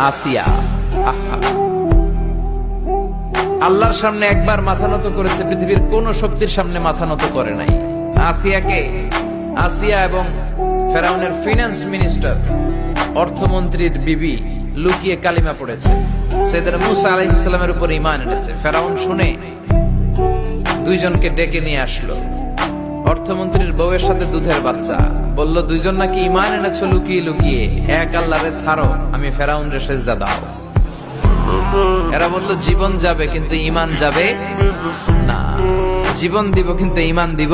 আসিয়া আল্লাহর সামনে একবার মাথা নত করেছে, পৃথিবীর কোন শক্তির সামনে মাথা নত করে নাই। আসিয়া এবং ফেরাউনের ফিনান্স মিনিস্টার, অর্থমন্ত্রীর বিবি লুকিয়ে কালিমা পড়েছে, সাইয়েদনা মুসা আলাইহিস সালামের উপর ঈমান এনেছে। ফেরাউন শুনে দুইজনকে ডেকে নিয়ে আসলো। অর্থমন্ত্রীর বউয়ের সাথে দুধের বাচ্চা, বলল দুইজন নাকি ঈমান এনেছো লুকিয়ে লুকিয়ে, এক আল্লাহরে ছাড়ো, আমি ফেরাউনরে সেজদা দাও। এরা বলল জীবন যাবে কিন্তু ঈমান যাবে না, জীবন দিব কিন্তু ঈমান দিব।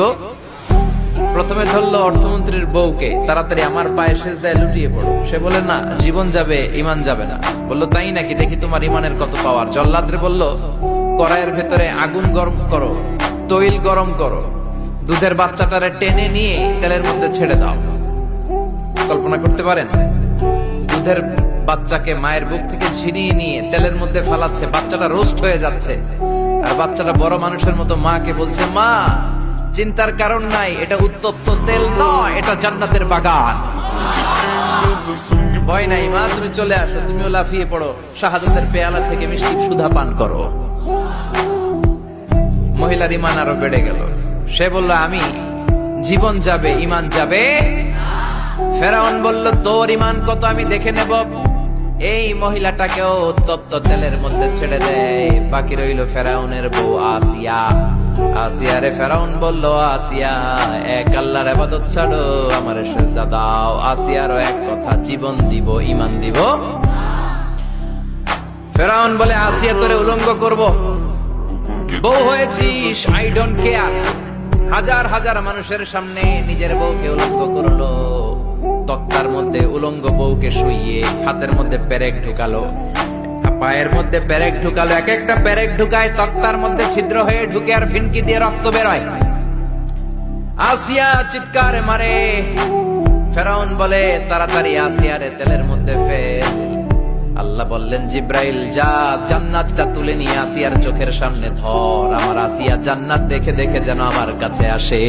প্রথমে ধরলো অর্থমন্ত্রীর বউকে, তাড়াতাড়ি আমার পায়ে সেজদায় লুটিয়ে পড়ো। সে বলে না, জীবন যাবে ঈমান যাবে না। বলল তাই নাকি, দেখি তোমার ঈমানের কত পাওয়ার। জল্লাদরে বলল কড়াইয়ের ভেতরে আগুন গরম করো, তৈল গরম করো, দুধের বাচ্চাটারে টেনে নিয়ে তেলের মধ্যে ছেড়ে দাও। কল্পনা করতে পারেন? দুধের বাচ্চাকে মায়ের বুক থেকে ছিনিয়ে নিয়ে তেলের মধ্যে ফালাচ্ছে, বাচ্চাটা রোস্ট হয়ে যাচ্ছে, আর বাচ্চাটা বড় মানুষের মতো মাকে বলছে, মা চিন্তার কারণ নাই, এটা উত্তপ্ত তেল নয়, এটা জান্নাতের বাগান। ভয় নাই মা, তুমি চলে আসো, তুমিও লাফিয়ে পড়ো, শাহাদাতের পেয়ালা থেকে মিষ্টি সুধা পান করো। মহিলার ঈমান আরো বেড়ে গেল। সে বলল আমি জীবন যাবে ঈমান যাবে। ফেরাউন বলল তোর ঈমান কত আমি দেখে নেব। এই মহিলাটাকেও উত্তপ্ত তেলের মধ্যে ছেড়ে দেয়। বাকি রইল ফেরাউনের বউ আসিয়া। আসিয়ারে ফেরাউন বলল, আসিয়া এক আল্লাহর ইবাদত ছাড়ো, আমারে সেজদা দাও। আসিয়ারও এক কথা, জীবন দিব ঈমান দিব। ফেরাউন বলে আসিয়া তোরে উলঙ্গ করব, বউ হয়েছিস, আই ডোন্ট কেয়ার। হাজার হাজার মানুষের সামনে নিজের বউকে উলঙ্গ করলো। তক্তার মধ্যে উলঙ্গ বউকে শুইয়ে হাতের মধ্যে পেরেক ঢুকালো, পায়ের মধ্যে পেরেক ঢুকালো। এক একটা পেরেক ঢুকায় তক্তার মধ্যে ছিদ্র হয়ে ঢুকে আর ফিনকি দিয়ে রক্ত বেরোয়। আসিয়া চিৎকার মারে। ফেরাউন বলে তাড়াতাড়ি আসিয়ারে তেলের মধ্যে ফেল। আল্লাহ বললেন জিব্রাইল যা, জান্নাতটা তুলে নিয়ে আসিয়ার চোখের সামনে ধর। আমার আসিয়া জান্নাত দেখে দেখে যেন আমার কাছে আসে।